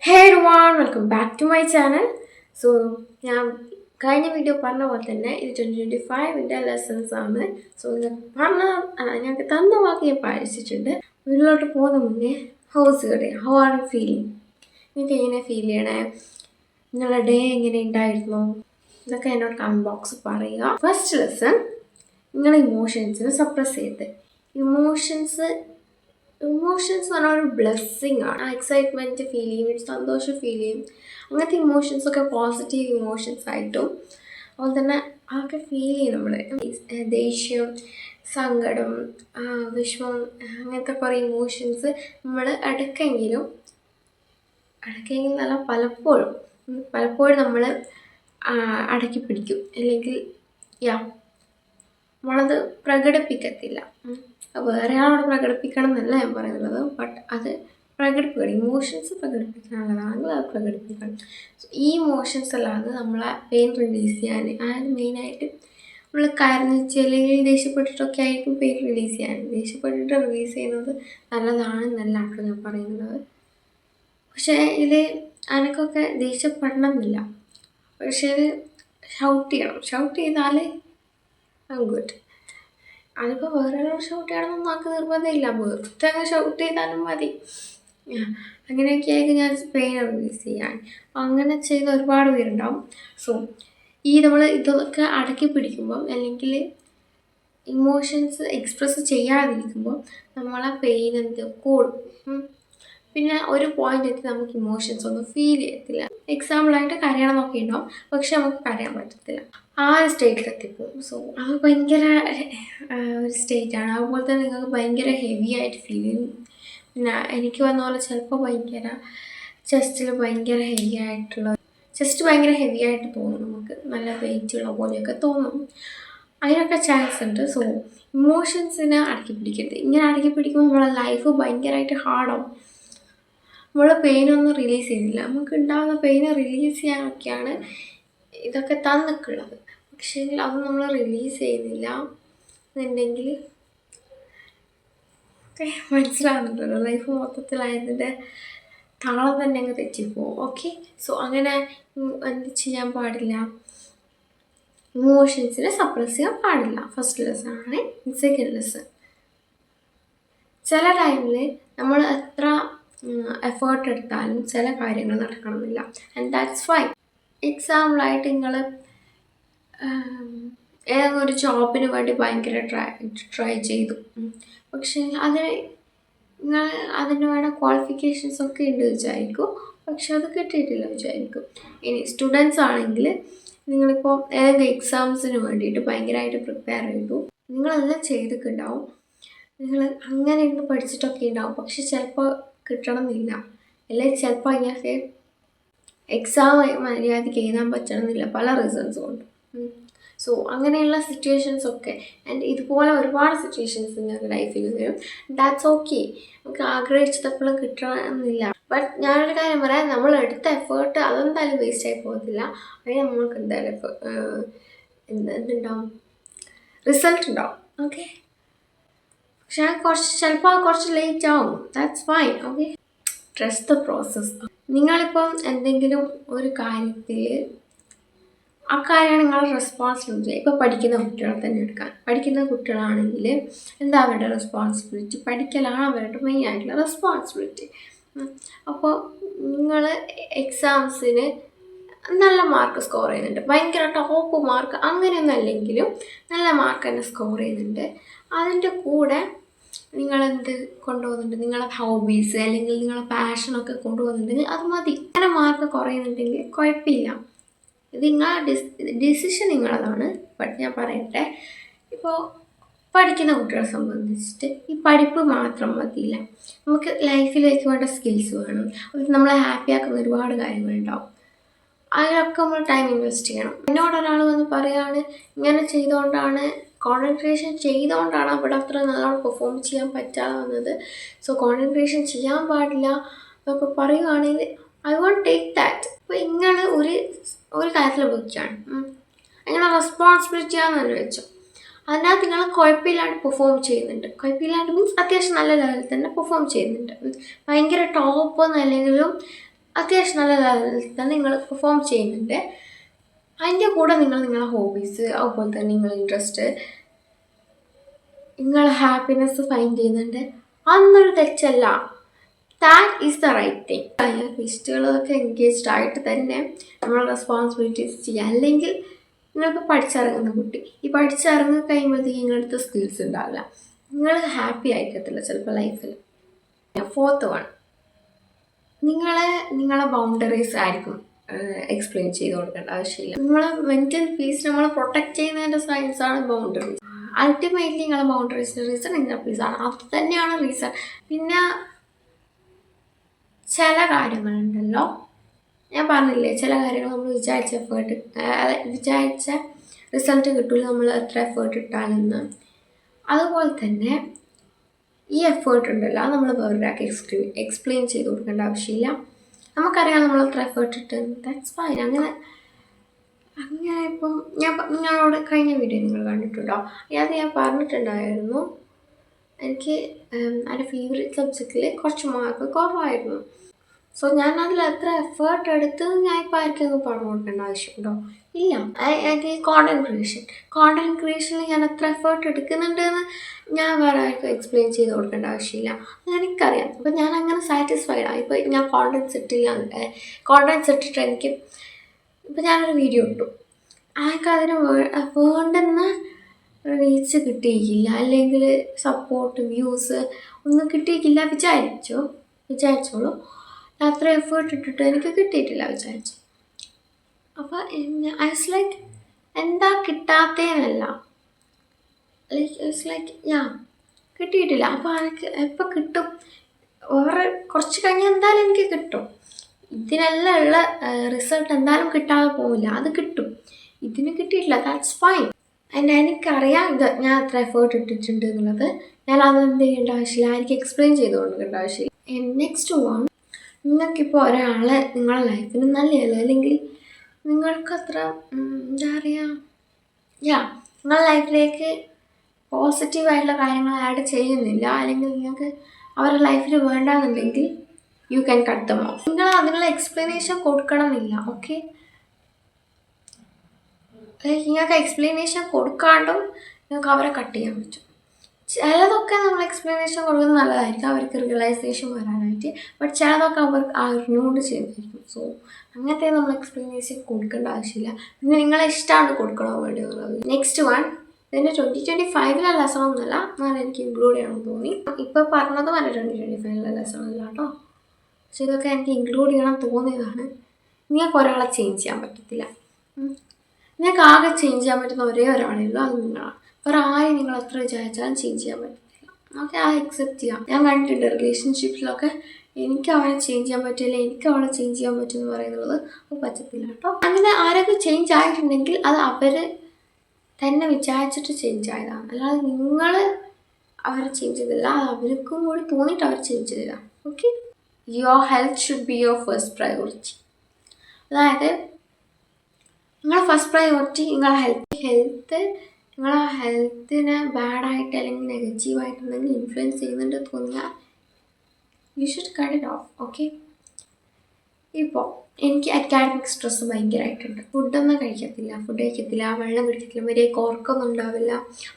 Hey everyone, welcome back to my channel. So, ഞാൻ കഴിഞ്ഞ video പറഞ്ഞ പോലെ തന്നെ ഇത് 2025 ലെസൺസ് ആണ്. സോ ഞങ്ങൾക്ക് തന്ന വാക്ക് ഞാൻ പാലിച്ചിട്ടുണ്ട്. വീട്ടിലോട്ട് പോകുന്ന മുന്നേ ഹൗ ആർ യു ഫീലിംഗ്? നിങ്ങൾക്ക് എങ്ങനെ ഫീൽ ചെയ്യണേ? നിങ്ങളുടെ ഡേ എങ്ങനെ ഉണ്ടായിരുന്നു? ഇതൊക്കെ എന്നോട് കമൻറ്റ് ബോക്സ് പറയുക. ഫസ്റ്റ് ലെസൺ, നിങ്ങൾ ഇമോഷൻസിനെ സപ്രസ് ചെയ്ത്. ഇമോഷൻസ് പറഞ്ഞാൽ ഒരു ബ്ലെസ്സിങ് ആണ്. എക്സൈറ്റ്മെൻറ്റ് ഫീൽ ചെയ്യും, സന്തോഷം ഫീൽ ചെയ്യും. അങ്ങനത്തെ ഇമോഷൻസൊക്കെ പോസിറ്റീവ് ഇമോഷൻസ് ആയിട്ടും അതുപോലെ തന്നെ അതൊക്കെ ഫീൽ ചെയ്യും നമ്മൾ. ദേഷ്യം, സങ്കടം, വിഷമം, അങ്ങനത്തെ കുറേ ഇമോഷൻസ് നമ്മൾ ഇടയ്ക്കെങ്കിലും നല്ല പലപ്പോഴും നമ്മൾ അടക്കി പിടിക്കും, അല്ലെങ്കിൽ നമ്മളത് പ്രകടിപ്പിക്കത്തില്ല. വേറെ ആളോട് പ്രകടിപ്പിക്കണം എന്നല്ല ഞാൻ പറയുന്നത്, ബട്ട് അത് പ്രകടിപ്പിക്കണം. ഇമോഷൻസ് പ്രകടിപ്പിക്കാനുള്ളതാണെങ്കിൽ അത് പ്രകടിപ്പിക്കണം. ഈ ഇമോഷൻസ് അല്ലാതെ നമ്മളെ പെയിൻ റിലീസ് ചെയ്യാൻ, അതായത് മെയിനായിട്ട് നമ്മൾ കരഞ്ഞിച്ച് അല്ലെങ്കിൽ ദേഷ്യപ്പെട്ടിട്ടൊക്കെ ആയിരിക്കും പെയിൻ റിലീസ് ചെയ്യാൻ. ദേഷ്യപ്പെട്ടിട്ട് റിലീസ് ചെയ്യുന്നത് നല്ലതാണെന്നല്ല കേട്ടോ ഞാൻ പറയുന്നത്. പക്ഷേ ഇത് എനിക്കൊക്കെ ദേഷ്യപ്പെടണം എന്നില്ല, പക്ഷേ ഷൗട്ട് ചെയ്താൽ ഗുഡ്. അതിപ്പോൾ വേറെ ഷൗട്ട് ചെയ്യണമെന്നൊന്നും ആൾക്ക് നിർബന്ധമില്ല, വെറുതെ അങ്ങ് ഷൗട്ട് ചെയ്താലും മതി. അങ്ങനെയൊക്കെ ആയിരിക്കും ഞാൻ പെയിൻ റിലീസ് ചെയ്യാൻ. അങ്ങനെ ചെയ്യുന്ന ഒരുപാട് പേരുണ്ടാവും. സോ നമ്മൾ ഇതൊക്കെ അടക്കി പിടിക്കുമ്പോൾ, അല്ലെങ്കിൽ ഇമോഷൻസ് എക്സ്പ്രസ് ചെയ്യാതിരിക്കുമ്പോൾ നമ്മളെ പെയിൻ കൂടും. പിന്നെ ഒരു പോയിന്റ് എത്തി നമുക്ക് ഇമോഷൻസ് ഒന്നും ഫീൽ ചെയ്യത്തില്ല. എക്സാമ്പിളായിട്ട് കരയണമെന്നൊക്കെ ഉണ്ടാവും, പക്ഷെ നമുക്ക് കരയാൻ പറ്റത്തില്ല. ആ ഒരു സ്റ്റേറ്റിലെത്തിപ്പോവും. സോ അത് ഭയങ്കര ഒരു സ്റ്റേറ്റാണ്. അതുപോലെ തന്നെ നിങ്ങൾക്ക് ഭയങ്കര ഹെവി ആയിട്ട് ഫീൽ ചെയ്യും. പിന്നെ എനിക്ക് വന്ന പോലെ ചിലപ്പോൾ ചെസ്റ്റ് ഭയങ്കര ഹെവി ആയിട്ട് തോന്നും. നമുക്ക് നല്ല വെയിറ്റുള്ള പോലെയൊക്കെ തോന്നും. അതിനൊക്കെ ചാൻസ് ഉണ്ട്. സോ ഇമോഷൻസിനെ അടക്കി പിടിക്കരുത്. ഇങ്ങനെ അടക്കി പിടിക്കുമ്പോൾ നമ്മളെ ലൈഫ് ഭയങ്കരമായിട്ട് ഹാർഡാവും. നമ്മൾ പെയിനൊന്നും റിലീസ് ചെയ്യുന്നില്ല. നമുക്ക് ഉണ്ടാകുന്ന പെയിനെ റിലീസ് ചെയ്യാനൊക്കെയാണ് ഇതൊക്കെ തന്നിട്ടുള്ളത്. പക്ഷേ അത് നമ്മൾ റിലീസ് ചെയ്യുന്നില്ല എന്നുണ്ടെങ്കിൽ മനസ്സിലാകുന്നുണ്ടല്ലോ, ലൈഫ് മൊത്തത്തിലായതിൻ്റെ താളം തന്നെ അങ്ങ് തെറ്റിപ്പോവും. ഓക്കെ, സോ അങ്ങനെ എന്ത് ചെയ്യാൻ പാടില്ല? ഇമോഷൻസിനെ സപ്രസ് ചെയ്യാൻ പാടില്ല. ഫസ്റ്റ് ലെസൺ ആണ്. സെക്കൻഡ് ലെസൺ, ചില ടൈമിൽ നമ്മൾ എത്ര എഫേർട്ട് എടുത്താലും ചില കാര്യങ്ങൾ നടക്കണമെന്നില്ല. And that's fine. എക്സാമ്പിളായിട്ട് നിങ്ങൾ ഏതെങ്കിലും ഒരു ജോബിന് വേണ്ടി ഭയങ്കര ട്രൈ ചെയ്തു, പക്ഷേ അതിന് വേണ്ട ക്വാളിഫിക്കേഷൻസ് ഒക്കെ ഉണ്ട് വിചാരിക്കും, പക്ഷെ അത് കിട്ടിയിട്ടില്ല വിചാരിക്കും. ഇനി സ്റ്റുഡൻസ് ആണെങ്കിൽ നിങ്ങളിപ്പോൾ ഏതെങ്കിലും എക്സാംസിന് വേണ്ടിയിട്ട് ഭയങ്കരമായിട്ട് പ്രിപ്പയർ ചെയ്തു, നിങ്ങളെല്ലാം ചെയ്തിട്ടുണ്ടാവും, നിങ്ങൾ അങ്ങനെ ഇരുന്ന് പഠിച്ചിട്ടൊക്കെ ഉണ്ടാവും, പക്ഷെ ചിലപ്പോൾ കിട്ടണമെന്നില്ല, അല്ലെങ്കിൽ ചിലപ്പോൾ ഇങ്ങനെ എക്സാം മര്യാദയ്ക്ക് എഴുതാൻ പറ്റണമെന്നില്ല, പല റീസൺസ് കൊണ്ട്. സോ അങ്ങനെയുള്ള സിറ്റുവേഷൻസൊക്കെ, ആൻഡ് ഇതുപോലെ ഒരുപാട് സിറ്റുവേഷൻസ് നിങ്ങൾക്ക് ലൈഫിൽ വരും. That's okay. നമുക്ക് ആഗ്രഹിച്ചതെപ്പോഴും കിട്ടണമെന്നില്ല. ബട്ട് ഞാനൊരു കാര്യം പറയാം, നമ്മൾ എടുത്ത എഫേർട്ട് അതെന്തായാലും വേസ്റ്റ് ആയി പോകത്തില്ല. അതിന് നമ്മൾക്ക് എന്തായാലും എന്തുണ്ടാവും, റിസൾട്ട് ഉണ്ടാവും. ഓക്കെ, പക്ഷെ ചിലപ്പോൾ കുറച്ച് ലേറ്റ് ആവും. That's fine. Okay, trust the process. നിങ്ങളിപ്പം എന്തെങ്കിലും ഒരു കാര്യത്തിൽ ആ കാര്യമാണ് നിങ്ങളുടെ റെസ്പോൺസിബിലിറ്റി. ഇപ്പോൾ പഠിക്കുന്ന കുട്ടികളെ തന്നെ എടുക്കാം. പഠിക്കുന്ന കുട്ടികളാണെങ്കിൽ എന്താ അവരുടെ റെസ്പോൺസിബിലിറ്റി? പഠിക്കലാണ് അവരുടെ മെയിൻ ആയിട്ടുള്ള റെസ്പോൺസിബിലിറ്റി. അപ്പോൾ നിങ്ങൾ എക്സാംസിന് നല്ല മാർക്ക് സ്കോർ ചെയ്യുന്നുണ്ട്, ഭയങ്കര ടോപ്പ് മാർക്ക് അങ്ങനെയൊന്നും അല്ലെങ്കിലും നല്ല മാർക്ക് തന്നെ സ്കോർ ചെയ്യുന്നുണ്ട്. അതിൻ്റെ കൂടെ നിങ്ങളെന്ത് കൊണ്ടുപോകുന്നുണ്ട്? നിങ്ങളെ ഹോബീസ് അല്ലെങ്കിൽ നിങ്ങളെ പാഷനൊക്കെ കൊണ്ടുപോകുന്നുണ്ടെങ്കിൽ അത് മതി. അങ്ങനെ മാർക്ക് കുറയുന്നുണ്ടെങ്കിൽ കുഴപ്പമില്ല. ഇത് നിങ്ങളെ ഡിസിഷൻ നിങ്ങളതാണ്. ബട്ട് ഞാൻ പറയട്ടെ, ഇപ്പോൾ പഠിക്കുന്ന കുട്ടികളെ സംബന്ധിച്ചിട്ട് ഈ പഠിപ്പ് മാത്രം മതിയില്ല. നമുക്ക് ലൈഫിലേക്ക് വേണ്ട സ്കിൽസ് വേണം. നമ്മളെ ഹാപ്പി ആക്കുന്ന ഒരുപാട് കാര്യങ്ങളുണ്ടാവും. അതിലൊക്കെ നമ്മൾ ടൈം ഇൻവെസ്റ്റ് ചെയ്യണം. എന്നോടൊരാൾ വന്ന് പറയുകയാണ്, ഇങ്ങനെ കോൺസെൻട്രേഷൻ ചെയ്തുകൊണ്ടാണ് അവിടെ അത്ര നല്ലോണം പെർഫോം ചെയ്യാൻ പറ്റാതെ വന്നത്, സോ കോൺസെൻട്രേഷൻ ചെയ്യാൻ പാടില്ല എന്നൊക്കെ പറയുകയാണെങ്കിൽ ഐ വോണ്ട് ടേക്ക് ദാറ്റ്. അപ്പോൾ ഇങ്ങനെ ഒരു കാര്യത്തിൽ വെക്കുകയാണ്, അങ്ങനെ റെസ്പോൺസിബിലിറ്റി ആണെന്ന് വെച്ചോ. അതിനകത്ത് നിങ്ങൾ കുഴപ്പമില്ലാണ്ട് പെർഫോം ചെയ്യുന്നുണ്ട്. കുഴപ്പമില്ലാണ്ട് മീൻസ് അത്യാവശ്യം നല്ല ലെവലിൽ തന്നെ പെർഫോം ചെയ്യുന്നുണ്ട്. ഭയങ്കര ടോപ്പൊന്നും അല്ലെങ്കിലും അത്യാവശ്യം നല്ല ലെവലിൽ തന്നെ നിങ്ങൾ പെർഫോം ചെയ്യുന്നുണ്ട്. അതിൻ്റെ കൂടെ നിങ്ങളെ ഹോബീസ്, അതുപോലെ തന്നെ നിങ്ങളെ ഇൻട്രസ്റ്റ്, നിങ്ങളെ ഹാപ്പിനെസ് ഫൈൻഡ് ചെയ്യുന്നുണ്ട്. അതൊന്നൊരു തെറ്റല്ല. That is the right thing. ഫെസ്റ്റുകളൊക്കെ എൻഗേജ്ഡ് ആയിട്ട് തന്നെ നമ്മൾ റെസ്പോൺസിബിലിറ്റീസ് ചെയ്യുക. അല്ലെങ്കിൽ നിങ്ങൾക്ക് പഠിച്ചിറങ്ങുന്ന കുട്ടി ഈ പഠിച്ചിറങ്ങി കഴിയുമ്പോഴത്തേക്ക് നിങ്ങളടുത്ത് സ്കിൽസ് ഉണ്ടാവില്ല, നിങ്ങൾ ഹാപ്പി ആയിരിക്കത്തില്ല ചിലപ്പോൾ ലൈഫിൽ. 4th വൺ, നിങ്ങളെ ബൗണ്ടറീസ് ആയിരിക്കും എക്സ്പ്ലെയിൻ ചെയ്ത് കൊടുക്കേണ്ട ആവശ്യമില്ല. നിങ്ങളെ മെൻറ്റൽ പീസ് നമ്മൾ പ്രൊട്ടക്റ്റ് ചെയ്യുന്നതിൻ്റെ സയൻസാണ് ബൗണ്ടറീസ്. അൾട്ടിമേറ്റ്ലി നിങ്ങളെ ബൗണ്ടറീസിൻ്റെ റീസൺ ഇന്നർ പീസാണ്. അത് തന്നെയാണ് റീസൺ. പിന്നെ ചില കാര്യങ്ങളുണ്ടല്ലോ, ഞാൻ പറഞ്ഞില്ലേ, ചില കാര്യങ്ങൾ നമ്മൾ വിചാരിച്ച റിസൾട്ട് കിട്ടില്ല നമ്മൾ എത്ര എഫേർട്ട് ഇട്ടാലെന്ന്. അതുപോലെ തന്നെ ഈ എഫേർട്ട് ഉണ്ടല്ലോ, അത് നമ്മൾ വേറൊരാൾക്ക് എക്സ്പ്ലെയിൻ ചെയ്ത് കൊടുക്കേണ്ട ആവശ്യമില്ല. നമുക്കറിയാം നമ്മൾ എത്ര എഫേർട്ട് ഇട്ടെന്ന്. That's fine. അങ്ങനെ ഇപ്പം നിങ്ങളോട് കഴിഞ്ഞ വീഡിയോ നിങ്ങൾ കണ്ടിട്ടുണ്ടോ? അത് ഞാൻ പറഞ്ഞിട്ടുണ്ടായിരുന്നു, എനിക്ക് എൻ്റെ ഫേവറേറ്റ് സബ്ജക്റ്റിൽ കുറച്ച് മാർക്ക് കുറവായിരുന്നു. സോ ഞാൻ അതിൽ എത്ര എഫേർട്ട് എടുത്ത് ഞാൻ ഇപ്പോൾ ആർക്കൊക്കെ പറഞ്ഞു കൊടുക്കേണ്ട ആവശ്യമുണ്ടോ? ഇല്ല. എനിക്ക് കോണ്ടന്റ് ക്രിയേഷനിൽ ഞാൻ എത്ര എഫേർട്ട് എടുക്കുന്നുണ്ടെന്ന് ഞാൻ വേറെ ആർക്കും എക്സ്പ്ലെയിൻ ചെയ്ത് കൊടുക്കേണ്ട ആവശ്യമില്ല. അതെനിക്കറിയാം. അപ്പോൾ ഞാൻ അങ്ങനെ സാറ്റിസ്ഫൈഡാണ്. ഇപ്പോൾ ഞാൻ കോണ്ടന്റ്സ് ഇട്ടിട്ട് എനിക്ക് ഇപ്പോൾ ഞാനൊരു വീഡിയോ ഇട്ടു, ആൾക്ക് അതിന് വേണ്ടുന്ന റീച്ച് കിട്ടിയിട്ടില്ല, അല്ലെങ്കിൽ സപ്പോർട്ട്, വ്യൂസ് ഒന്നും കിട്ടിയിട്ടില്ല വിചാരിച്ചോളൂ. അത്ര എഫേർട്ട് ഇട്ടിട്ട് എനിക്ക് കിട്ടിയിട്ടില്ല വിചാരിച്ചു. അപ്പോൾ ഐസ് ലൈക്ക് എന്താ കിട്ടാത്തതിനല്ല, കിട്ടിയിട്ടില്ല. അപ്പോൾ എനിക്ക് എപ്പോൾ കിട്ടും? വേറെ കുറച്ച് കഴിഞ്ഞാൽ എന്തായാലും എനിക്ക് കിട്ടും. ഇതിനെല്ലാം ഉള്ള റിസൾട്ട് എന്തായാലും കിട്ടാതെ പോവില്ല, അത് കിട്ടും. ഇതിന് കിട്ടിയിട്ടില്ല, ദാറ്റ്സ് ഫൈൻ. എനിക്കറിയാം ഇത് ഞാൻ എത്ര എഫേർട്ട് ഇട്ടിട്ടുണ്ട് എന്നുള്ളത്. ഞാൻ അതെന്ത് ചെയ്യേണ്ട ആവശ്യമില്ല, എനിക്ക് എക്സ്പ്ലെയിൻ ചെയ്ത് കൊടുക്കേണ്ട ആവശ്യമില്ല. നെക്സ്റ്റ് വൺ, നിങ്ങൾക്കിപ്പോൾ ഒരാളെ നിങ്ങളുടെ ലൈഫിന് നല്ലതല്ല, അല്ലെങ്കിൽ നിങ്ങൾക്കത്ര എന്താ പറയുക, നിങ്ങളുടെ ലൈഫിലേക്ക് പോസിറ്റീവായിട്ടുള്ള കാര്യങ്ങൾ ആഡ് ചെയ്യുന്നില്ല, അല്ലെങ്കിൽ നിങ്ങൾക്ക് അവരുടെ ലൈഫിൽ വേണ്ടാന്നുണ്ടെങ്കിൽ you can cut them off. നിങ്ങൾ അതിനുള്ള എക്സ്പ്ലനേഷൻ കൊടുക്കണമെന്നില്ല. ഓക്കെ, നിങ്ങൾക്ക് എക്സ്പ്ലനേഷൻ കൊടുക്കാണ്ടും നിങ്ങൾക്ക് അവരെ കട്ട് ചെയ്യാൻ പറ്റും. ചിലതൊക്കെ നമ്മൾ എക്സ്പ്ലനേഷൻ കൊടുക്കുന്നത് നല്ലതായിരിക്കും, അവർക്ക് റിയലൈസേഷൻ വരാനായിട്ട്. ബട്ട് ചിലതൊക്കെ അവർ അറിഞ്ഞുകൊണ്ട് ചെയ്യുന്നതായിരിക്കും. സോ അങ്ങനത്തെ നമ്മൾ എക്സ്പ്ലനേഷൻ കൊടുക്കേണ്ട ആവശ്യമില്ല. പിന്നെ നിങ്ങളെ ഇഷ്ടമാണ് കൊടുക്കണോ വേണ്ടി എന്നുള്ളത്. നെക്സ്റ്റ് വൺ, ഇതിൻ്റെ 2025 ലെസൺ ഒന്നുമല്ല, എന്നാലും എനിക്ക് ഇൻക്ലൂഡ് ചെയ്യണമെന്ന് തോന്നി. ഇപ്പോൾ പറഞ്ഞതും അല്ല 2025 ലെസൺ അല്ല കേട്ടോ, പക്ഷെ ഇതൊക്കെ എനിക്ക് ഇൻക്ലൂഡ് ചെയ്യണം തോന്നിയതാണ്. നിങ്ങൾക്ക് ഒരാളെ ചേഞ്ച് ചെയ്യാൻ പറ്റത്തില്ല. നിങ്ങൾക്ക് ആകെ ചേഞ്ച് ചെയ്യാൻ പറ്റുന്ന ഒരേ ഒരാളേ ഉള്ളൂ, അത് നിങ്ങളാണ്. വേറെ ആരെയും നിങ്ങൾ എത്ര വിചാരിച്ചാലും ചേഞ്ച് ചെയ്യാൻ പറ്റത്തില്ല. ഓക്കെ, അത് അക്സെപ്റ്റ് ചെയ്യാം. ഞാൻ കണ്ടിട്ടുണ്ട് റിലേഷൻഷിപ്പിലൊക്കെ എനിക്ക് അവനെ ചേഞ്ച് ചെയ്യാൻ പറ്റില്ല, എനിക്ക് അവളെ ചേഞ്ച് ചെയ്യാൻ പറ്റും എന്ന് പറയുന്നത് അത് പറ്റത്തില്ല കേട്ടോ. അങ്ങനെ ആരൊക്കെ ചേഞ്ച് ആയിട്ടുണ്ടെങ്കിൽ അത് അവർ തന്നെ വിചാരിച്ചിട്ട് ചേഞ്ച് ആയതാണ്, അല്ലാതെ നിങ്ങൾ അവരെ ചേഞ്ച് ചെയ്തില്ല, അത് അവർക്കും കൂടി തോന്നിയിട്ട് അവർ ചേഞ്ച് ചെയ്തതാണ്. Okay, your health should be your first priority. അതായത് നിങ്ങളുടെ ഫസ്റ്റ് പ്രയോറിറ്റി നിങ്ങളുടെ ഹെൽത്ത് നിങ്ങളെ ഹെൽത്തിനെ ബാഡായിട്ട് അല്ലെങ്കിൽ നെഗറ്റീവായിട്ട് എന്തെങ്കിലും ഇൻഫ്ലുവൻസ് ചെയ്യുന്നുണ്ട് തോന്നിയാൽ you should cut it off. Okay, ഇപ്പോൾ എനിക്ക് അക്കാഡമിക് സ്ട്രെസ്സ് ഭയങ്കരമായിട്ടുണ്ട്. ഫുഡ് കഴിക്കത്തില്ല, വെള്ളം കുടിക്കത്തില്ല, മര്യാദയ്ക്ക് ഉറക്കമൊന്നും ഉണ്ടാവില്ല.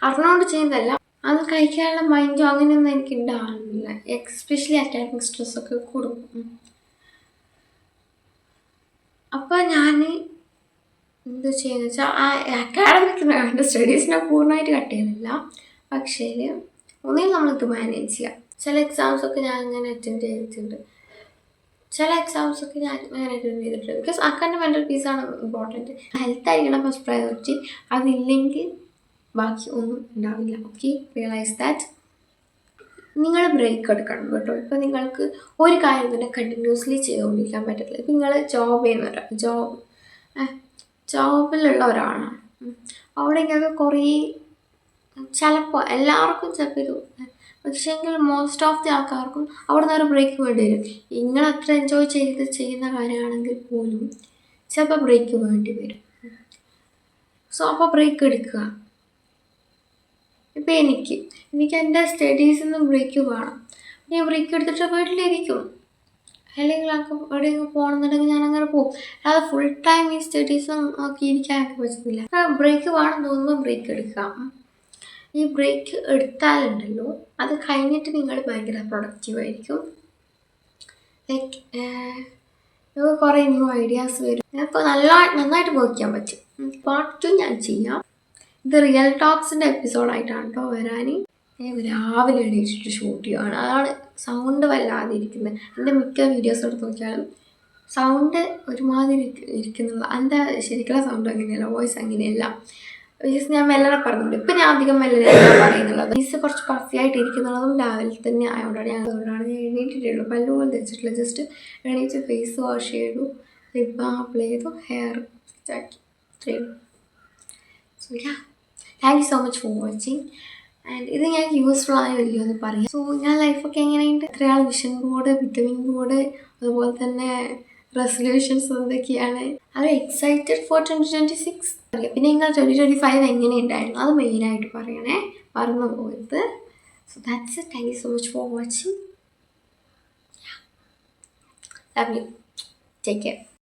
അറിഞ്ഞുകൊണ്ട് ചെയ്യുന്നതല്ല, അത് കഴിക്കാനുള്ള മൈൻഡോ അങ്ങനെയൊന്നും എനിക്ക് ഉണ്ടാകുന്നില്ല. എസ്പെഷ്യലി അക്കാഡമിക് സ്ട്രെസ്സൊക്കെ കൂടും. അപ്പോൾ ഞാൻ എന്ത് ചെയ്യുന്നത് വെച്ചാൽ ആ അക്കാഡമിക്കിന് എൻ്റെ സ്റ്റഡീസിനെ പൂർണ്ണമായിട്ട് കട്ട് ചെയ്യുന്നില്ല, പക്ഷേ ഒന്നിൽ നമ്മൾക്ക് മാനേജ് ചെയ്യാം. ചില എക്സാംസൊക്കെ ഞാൻ അങ്ങനെ അറ്റൻഡ് ചെയ്തിട്ടുണ്ട്, ബിക്കോസ് അക്കാൻ്റെ മെൻ്റൽ പീസാണ് ഇമ്പോർട്ടൻറ്റ്. ഹെൽത്ത് ആയിരിക്കണം ഫസ്റ്റ് പ്രയോറിറ്റി, അതില്ലെങ്കിൽ ബാക്കി ഒന്നും ഉണ്ടാവില്ല. Okay, realise that. നിങ്ങൾ ബ്രേക്ക് എടുക്കണം കേട്ടോ. ഇപ്പോൾ നിങ്ങൾക്ക് ഒരു കാര്യം തന്നെ കണ്ടിന്യൂസ്ലി ചെയ്തുകൊണ്ടിരിക്കാൻ പറ്റത്തില്ല. ഇപ്പോൾ നിങ്ങൾ ജോബിലുള്ള ഒരാളാണ്, അവിടെ നിങ്ങൾക്ക് കുറേ ചിലപ്പോൾ എല്ലാവർക്കും ചിലപ്പോൾ ഇത്, പക്ഷേങ്കിൽ മോസ്റ്റ് ഓഫ് ദി ആൾക്കാർക്കും അവിടെ നിന്ന് ഒരു ബ്രേക്ക് വേണ്ടി വരും. നിങ്ങൾ അത്ര എൻജോയ് ചെയ്യുന്ന കാര്യമാണെങ്കിൽ പോലും ചിലപ്പോൾ ബ്രേക്ക് വേണ്ടി വരും. സോ അപ്പോൾ ബ്രേക്ക് എടുക്കുക. ഇപ്പോൾ എനിക്ക് എൻ്റെ സ്റ്റഡീസിൽ നിന്ന് ബ്രേക്ക് വേണം, ഞാൻ ബ്രേക്ക് എടുത്തിട്ട് വീട്ടിലിരിക്കും. അല്ലെങ്കിൽ എവിടെയെങ്കിലും പോകണമെന്നുണ്ടെങ്കിൽ ഞാൻ അങ്ങനെ പോകും. അല്ലാതെ ഫുൾ ടൈം ഈ സ്റ്റഡീസും ഒക്കെ ഇരിക്കാനൊക്കെ പറ്റത്തില്ല. ബ്രേക്ക് വേണം തോന്നുമ്പോൾ ബ്രേക്ക് എടുക്കാം. ഈ ബ്രേക്ക് എടുത്താലുണ്ടല്ലോ അത് കഴിഞ്ഞിട്ട് നിങ്ങൾ ഭയങ്കര പ്രൊഡക്റ്റീവായിരിക്കും. ലൈക്ക് നിങ്ങൾക്ക് കുറേ ന്യൂ ഐഡിയാസ് വരും. നിങ്ങൾക്ക് നന്നായിട്ട് വർക്ക് ചെയ്യാൻ പറ്റും. പാർട്ട് 2 ഞാൻ ചെയ്യാം. ഇത് റിയൽ ടോക്സിൻ്റെ എപ്പിസോഡായിട്ടാണ് കേട്ടോ വരാൻ. രാവിലെ എണീറ്റിട്ട് ഷൂട്ട് ചെയ്യുകയാണ്. അതാണ് സൗണ്ട് വല്ലാതെ ഇരിക്കുന്നത്. എൻ്റെ മിക്ക വീഡിയോസ് എടുത്ത് നോക്കിയാലും സൗണ്ട് ഒരുമാതിരി ഇരിക്കുന്നുള്ള എൻ്റെ ശരിക്കുള്ള സൗണ്ട് അങ്ങനെയല്ല, വോയിസ് അങ്ങനെയല്ല. ബിക്കോസ് ഞാൻ മെല്ലനെ പറഞ്ഞിട്ടുണ്ട്. ഇപ്പം ഞാൻ അധികം മെല്ലനെയല്ല പറയുന്നുള്ളത്. വോയിസ് കുറച്ച് പഫിയായിട്ട് ഇരിക്കുന്നുള്ളതും രാവിലെ തന്നെ ആയതുകൊണ്ടാണ്. അതുകൊണ്ടാണ് ഞാൻ എണീറ്റിട്ടുള്ളൂ. പല്ല് പോലും തെച്ചിട്ടില്ല. ജസ്റ്റ് എണീറ്റ് ഫേസ് വാഷ് ചെയ്തു, ലിപ് ബാം അപ്ലൈ ചെയ്തു, ഹെയർ സെറ്റാക്കി. ഇത്രയും. So yeah, thank you so much for watching. And ഇത് ഞങ്ങൾക്ക് യൂസ്ഫുൾ ആയ വീഡിയോ എന്ന് പറയാം. സോ ഞാൻ ലൈഫൊക്കെ എങ്ങനെയുണ്ട്, എത്രയാൾ വിഷൻ ബോർഡ്, വിറ്റമിൻ ബോർഡ്, അതുപോലെ തന്നെ റെസൊല്യൂഷൻസ് എന്തൊക്കെയാണ്, അത് എക്സൈറ്റഡ് ഫോർ 2026. പിന്നെ നിങ്ങൾ 2025 എങ്ങനെയുണ്ടായിരുന്നു അത് മെയിനായിട്ട് പറയണേ, മറന്നു പോയത്. So that's it. Thank you so much for watching. Love you. Take care.